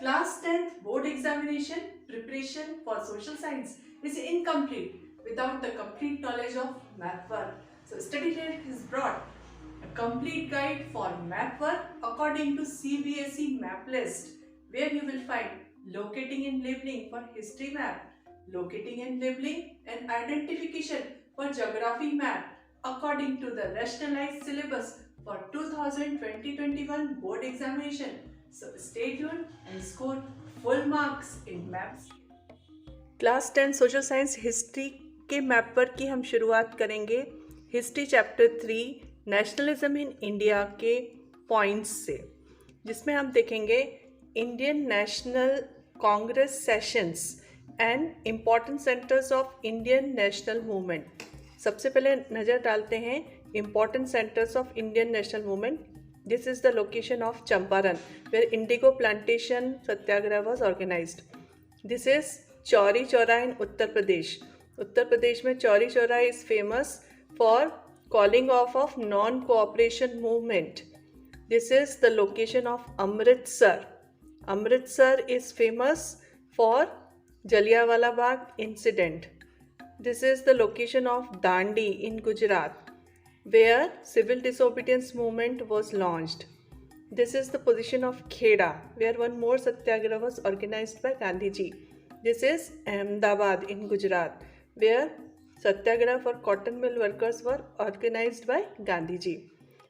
Class 10th board examination preparation for social science is incomplete without the complete knowledge of map work. So study Tech has brought a complete guide for map work according to CBSE map list, where you will find locating and labeling for history map, locating and labeling and identification for geography map according to the rationalized syllabus for 2020-21 board examination. So stay tuned and score full marks in maps. Class 10 social science history के map पर की हम शुरुआत करेंगे history chapter 3 nationalism in India के points से, जिसमें हम देखेंगे Indian National Congress sessions and important centres of Indian national movement. सबसे पहले नज़र डालते हैं important centres of Indian national movement. This is the location of Champaran where indigo plantation satyagraha was organised. This is Chauri Chaura in Uttar Pradesh. Uttar Pradesh में Chauri Chaura is famous for calling of non cooperation movement. This is the location of Amritsar. Amritsar is famous for Jallianwala Bagh incident. This is the location of Dandi in Gujarat where civil disobedience movement was launched. This is the position of Kheda, where one more satyagraha was organized by Gandhi ji. This is Ahmedabad in Gujarat, where satyagraha for cotton mill workers were organized by Gandhi ji.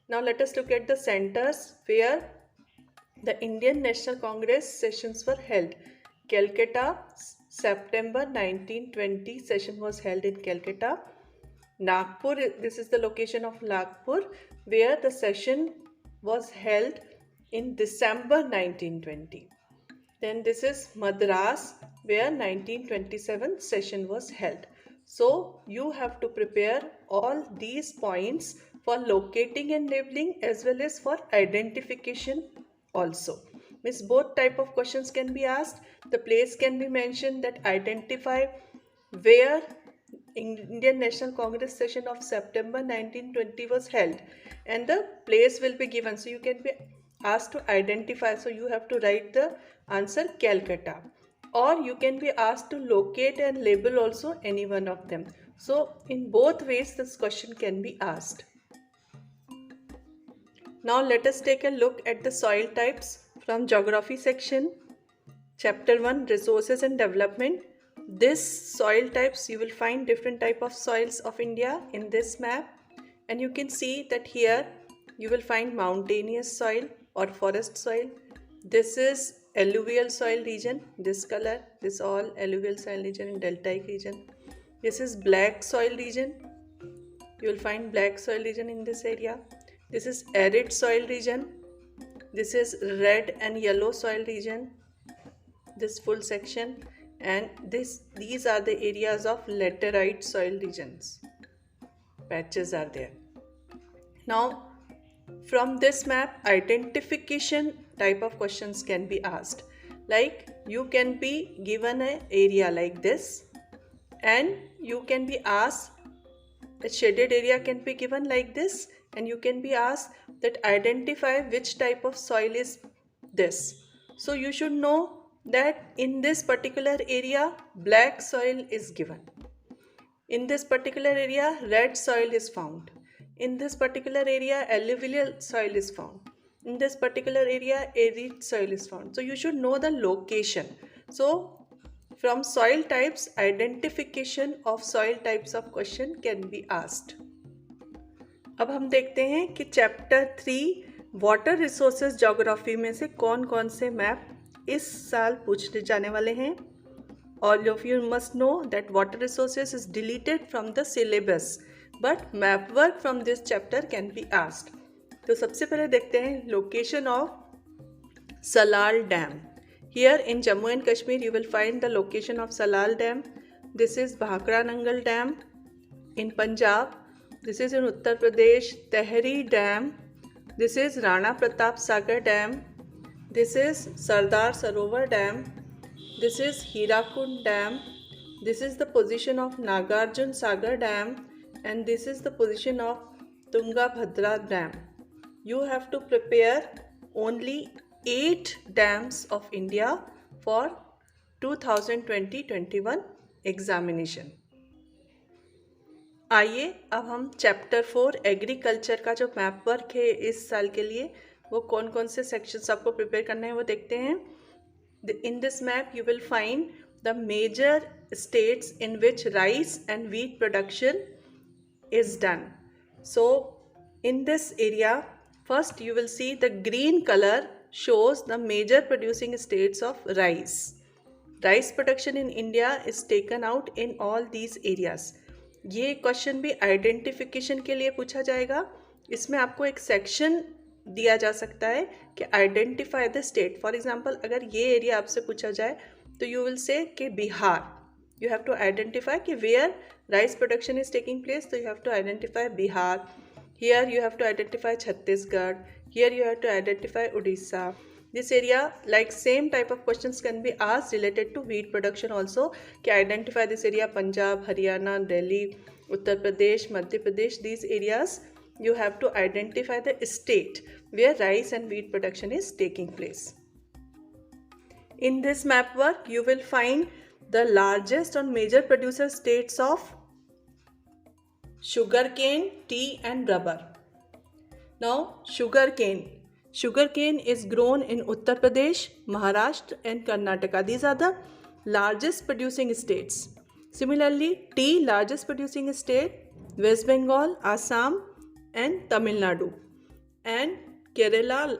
Now let us look at the centers where the Indian National Congress sessions were held. Calcutta, September 1920 session was held in Calcutta. Nagpur, this is the location of Nagpur, where the session was held in December 1920. Then this is Madras, where 1927 session was held. So you have to prepare all these points for locating and labeling as well as for identification also. Means both type of questions can be asked. The place can be mentioned, that identify where Indian National Congress session of September 1920 was held, and the place will be given. So you can be asked to identify. So you have to write the answer Calcutta, or you can be asked to locate and label also any one of them. So in both ways this question can be asked. Now let us take a look at the soil types from geography section. Chapter 1, resources and development. This soil types, you will find different type of soils of India in this map, and you can see that here you will find mountainous soil or forest soil. This is alluvial soil region, this color, this all alluvial soil region in deltaic region. This is black soil region, you will find black soil region in this area. This is arid soil region. This is red and yellow soil region, this full section. And these are the areas of laterite soil regions. Patches are there. Now from this map, identification type of questions can be asked. Like you can be given an area like this, and you can be asked, a shaded area can be given like this, and you can be asked that identify which type of soil is this. So you should know that in this particular area black soil is given. In this particular area red soil is found. In this particular area alluvial soil is found. In this particular area arid soil is found. So you should know the location. So from soil types, identification of soil types of question can be asked. अब हम देखते हैं कि chapter 3 water resources geography में से कौन कौन से मैप इस साल पूछने जाने वाले हैं. All of you must know that water resources is deleted from the syllabus, but map work from this chapter can be asked. तो सबसे पहले देखते हैं location of Salal Dam. Here in Jammu and Kashmir you will find the location of Salal Dam. This is Bhakra Nangal Dam in Punjab. This is in Uttar Pradesh, Tehri Dam. This is Rana Pratap Sagar Dam. This is Sardar Sarovar Dam. This is Hirakund Dam. This is the position of Nagarjun Sagar Dam, and this is the position of Tungabhadra Dam. You have to prepare only 8 dams of India for 2020-21 examination. आइए अब हम chapter 4 agriculture का जो map work है इस साल के लिए वो कौन कौन से सेक्शंस आपको प्रिपेयर करना है वो देखते हैं। In this map you will find the major states in which rice and wheat production is done. So in this area first you will see the green color shows the major producing states of rice. Rice production in India is taken out in all these areas. ये question भी identification के लिए पूछा जाएगा। इसमें आपको एक section दिया जा सकता है कि identify the state. For example अगर ये एरिया आपसे पूछा जाए तो यू विल से कि Bihar, you have to identify कि where rice production is taking place, तो you have to identify Bihar. Here you have to identify Chhattisgarh, here you have to identify Odisha. This area, like same type of questions can be asked related to wheat production also, कि identify this area Punjab, Haryana, Delhi, Uttar Pradesh, Madhya Pradesh. These areas you have to identify the state where rice and wheat production is taking place. In this map work you will find the largest and major producer states of sugarcane, tea and rubber. Now sugarcane is grown in Uttar Pradesh, Maharashtra and Karnataka. These are the largest producing states. Similarly, tea largest producing state West Bengal, Assam and Tamil Nadu. And Kerala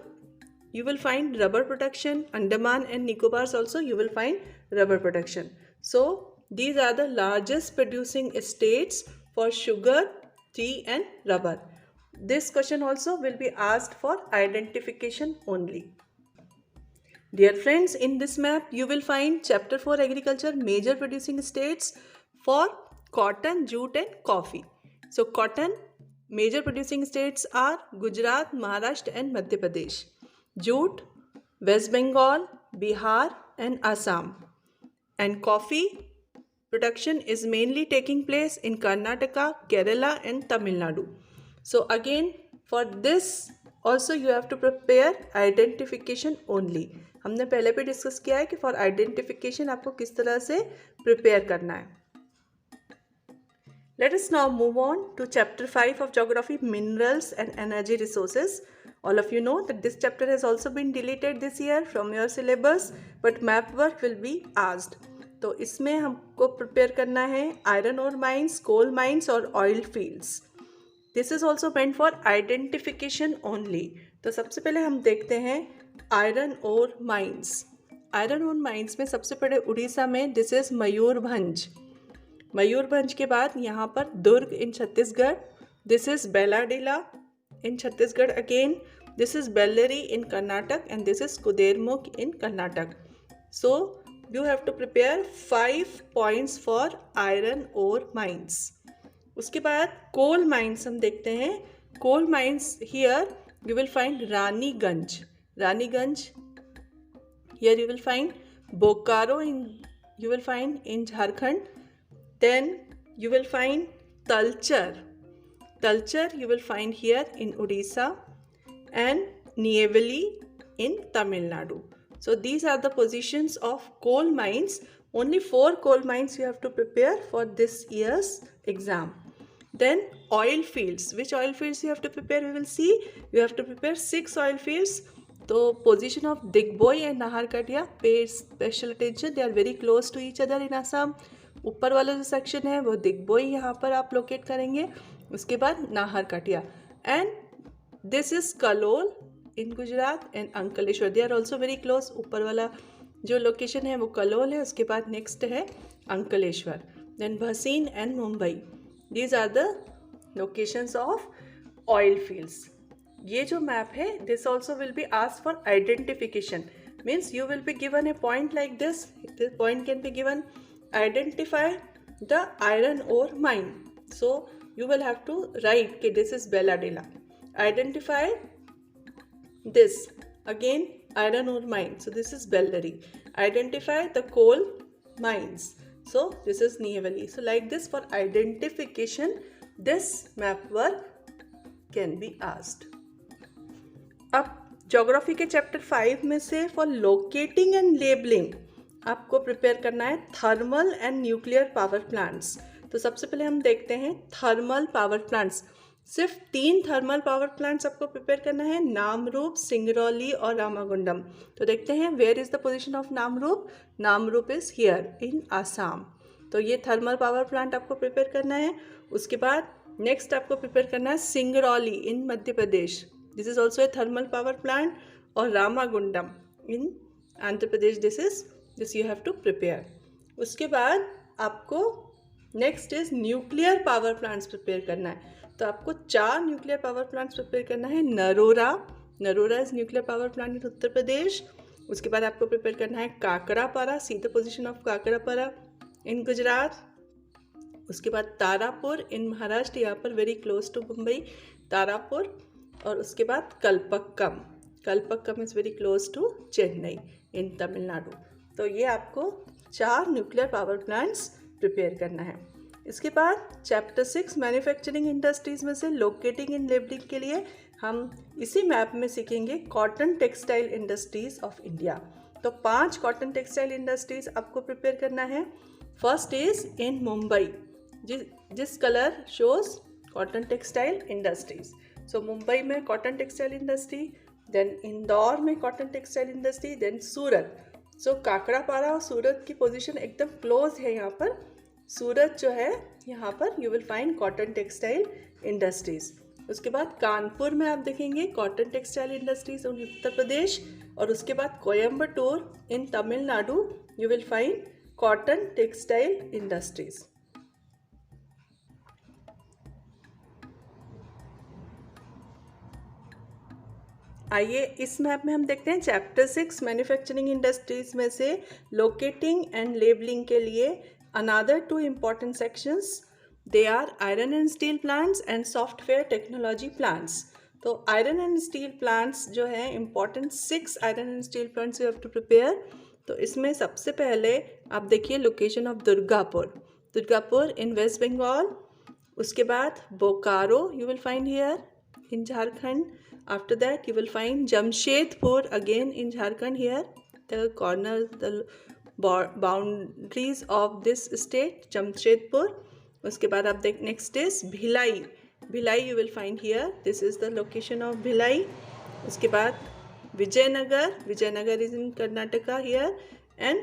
you will find rubber production. Andaman and Nicobars also you will find rubber production. So these are the largest producing states for sugar, tea and rubber. This question also will be asked for identification only. Dear friends, in this map you will find chapter 4 agriculture major producing states for cotton, jute and coffee. So cotton major producing states are Gujarat, Maharashtra and Madhya Pradesh. Jute West Bengal, Bihar and Assam. And coffee production is mainly taking place in Karnataka, Kerala and Tamil Nadu. So again for this also you have to prepare identification only. हमने पहले भी discuss किया है कि for identification आपको किस तरह से प्रिपेयर करना है. Let us now move on to chapter 5 of geography, minerals and energy resources. All of you know that this chapter has also been deleted this year from your syllabus, but map work will be asked. तो इसमें हमको prepare करना है iron ore mines, coal mines और oil fields. This is also meant for identification only. तो सबसे पहले हम देखते हैं iron ore mines. Iron ore mines में सबसे पहले उड़ीसा में दिस इज मयूरभंज. मयूरभंज के बाद यहाँ पर Durg in Chhattisgarh. This is Bailadila in Chhattisgarh again. This is Bellary in Karnataka and this is Kudremukh in Karnataka. So you have to prepare 5 points for iron ore mines. उसके बाद coal mines हम देखते हैं. coal mines here you will find Raniganj. Here you will find Bokaro you will find in Jharkhand. Then you will find Talcher you will find here in Odisha and Neyveli in Tamil Nadu. So these are the positions of coal mines. Only 4 coal mines you have to prepare for this year's exam. Then oil fields. Which oil fields you have to prepare? We will see. You have to prepare 6 oil fields. So position of Digboi and Naharkatia, pay special attention. They are very close to each other in Assam. ऊपर वाला जो section है वो दिग्बोई यहाँ पर आप locate करेंगे. उसके बाद Naharkatiya and this is Kalol in Gujarat and Ankleshwar. They are also very close. ऊपर वाला जो लोकेशन है वो कलोल है. उसके बाद नेक्स्ट है Ankleshwar. Then Bassein and Mumbai. These are the locations of oil fields. ये जो मैप है this also will be asked for identification. Means you will be given a point like this. This point can be given identify the iron ore mine. So you will have to write that this is Belladilla. Identify this again iron ore mine. So this is Bellary. Identify the coal mines. So this is Neyveli. So like this for identification this map work can be asked. अब geography के chapter 5 में से for locating and labelling आपको prepare करना है thermal and nuclear power plants. तो सबसे पहले हम देखते हैं थर्मल पावर प्लांट्स। सिर्फ 3 थर्मल पावर प्लांट्स आपको प्रिपेयर करना है, नामरूप, सिंगरौली और रामागुंडम। तो देखते हैं where is the position of Namrup. Namrup is here in Assam. तो ये थर्मल पावर प्लांट आपको प्रिपेयर करना है। उसके बाद नेक्स्ट आपको प्रिपेयर करना है Singrauli in Madhya Pradesh, this is also a thermal power plant, और Ramagundam in Andhra Pradesh, this you have to prepare. उसके बाद आपको next is nuclear power plants prepare करना है। तो आपको 4 न्यूक्लियर पावर प्लांट्स प्रिपेयर करना है। Narora is nuclear power plant in Uttar Pradesh. उसके बाद आपको प्रिपेयर करना है Kakrapar, see the position of Kakrapar in Gujarat. उसके बाद तारापुर इन महाराष्ट्र, यहाँ पर very close to Mumbai, Tarapur. और उसके बाद Kalpakkam is very close to Chennai in Tamil Nadu. तो ये आपको 4 न्यूक्लियर पावर प्लांट्स प्रिपेयर करना है। इसके बाद चैप्टर 6 मैन्युफैक्चरिंग इंडस्ट्रीज में से लोकेटिंग एंड लेबलिंग के लिए हम इसी मैप में सीखेंगे cotton textile industries of India. तो 5 कॉटन टेक्सटाइल इंडस्ट्रीज आपको प्रिपेयर करना है। फर्स्ट इज इन मुंबई, जिस colour shows cotton textile industries. So Mumbai में cotton textile industry, then Indore में cotton textile industry, then Surat. So Kakrapar और सूरत की पोजीशन एकदम क्लोज है यहाँ पर। सूरत जो है यहाँ पर you will find cotton textile industries. उसके बाद कानपुर में आप देखेंगे cotton textile industries in Uttar Pradesh. और उसके बाद Coimbatore in Tamil Nadu you will find cotton textile industries. आइए इस मैप में हम देखते हैं चैप्टर 6 मैन्युफैक्चरिंग इंडस्ट्रीज में से लोकेटिंग एंड लेबलिंग के लिए another 2 important sections, they are iron and steel plants and software technology plants. तो आयरन एंड स्टील प्लांट्स जो है important 6 iron and steel plants you have to prepare. तो इसमें सबसे पहले आप देखिए location of Durgapur in West Bengal. उसके बाद Bokaro you will find here in Jharkhand. After that you will find Jamshedpur again in Jharkhand here, the corner, the boundaries of this state, Jamshedpur. उसके बाद आप देख next is Bhilai you will find here, this is the location of Bhilai. उसके बाद Vijayanagar is in Karnataka here, and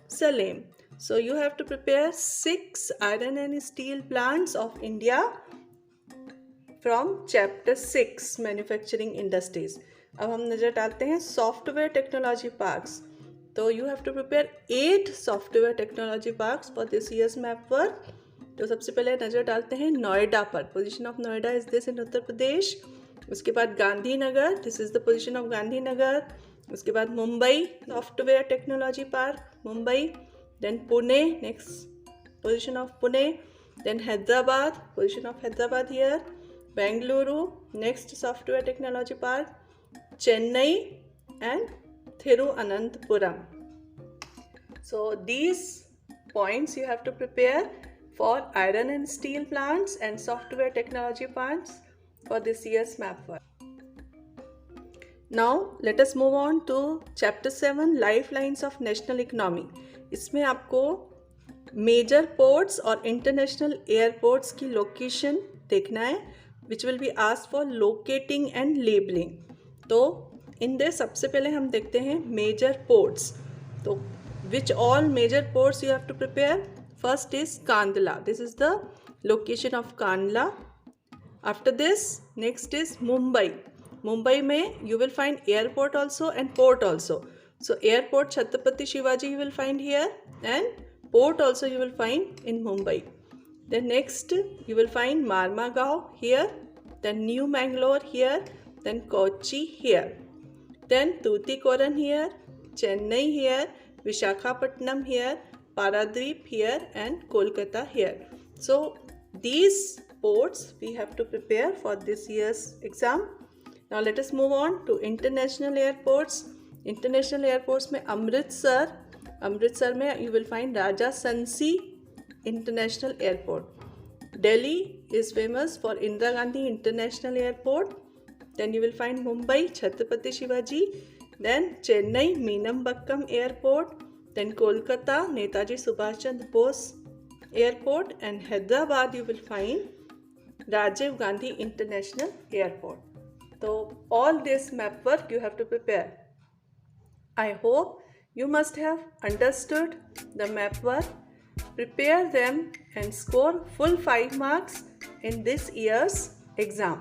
Salem. So you have to prepare 6 iron and steel plants of India from chapter 6 manufacturing industries. अब हम नज़र डालते हैं software technology parks. तो you have to prepare 8 software technology parks for this years map work. तो सबसे पहले नज़र डालते हैं नोएडा पर, position of Noida is this in Uttar Pradesh. उसके बाद Gandhinagar, this is the position of Gandhinagar. उसके बाद Mumbai software technology park Mumbai, then Pune next position of Pune, then Hyderabad position of Hyderabad here, Bengaluru next software technology park, Chennai and Thiruvananthapuram. So these points you have to prepare for iron and steel plants and software technology plants for this year's map work. Now let us move on to chapter 7 lifelines of national economy. इसमें आपको major ports और international airports की location देखना है, which will be asked for locating and labeling. तो इन दे सबसे पहले हम देखते हैं मेजर पोर्ट्स। तो which all major ports you have to prepare? First is Kandla, this is the location of Kandla. After this next is Mumbai में you will find airport also and port also. So airport Chhatrapati Shivaji you will find here, and port also you will find in Mumbai. Then next you will find Marmagao here, then New Mangalore here, then Kochi here, then Tuticorin here, Chennai here, Visakhapatnam here, Paradweep here, and Kolkata here. So these ports we have to prepare for this year's exam. Now let us move on to international airports. International airports में अमृतसर में you will find Raja Sansi International Airport. Delhi is famous for Indira Gandhi International Airport. then you will find Mumbai Chhatrapati Shivaji, then Chennai Meenambakkam Airport, then Kolkata Netaji Subhash Chandra Bose Airport, and Hyderabad you will find Rajiv Gandhi International Airport. So all this map work you have to prepare. I hope you must have understood the map work. Prepare them and score full 5 marks in this year's exam.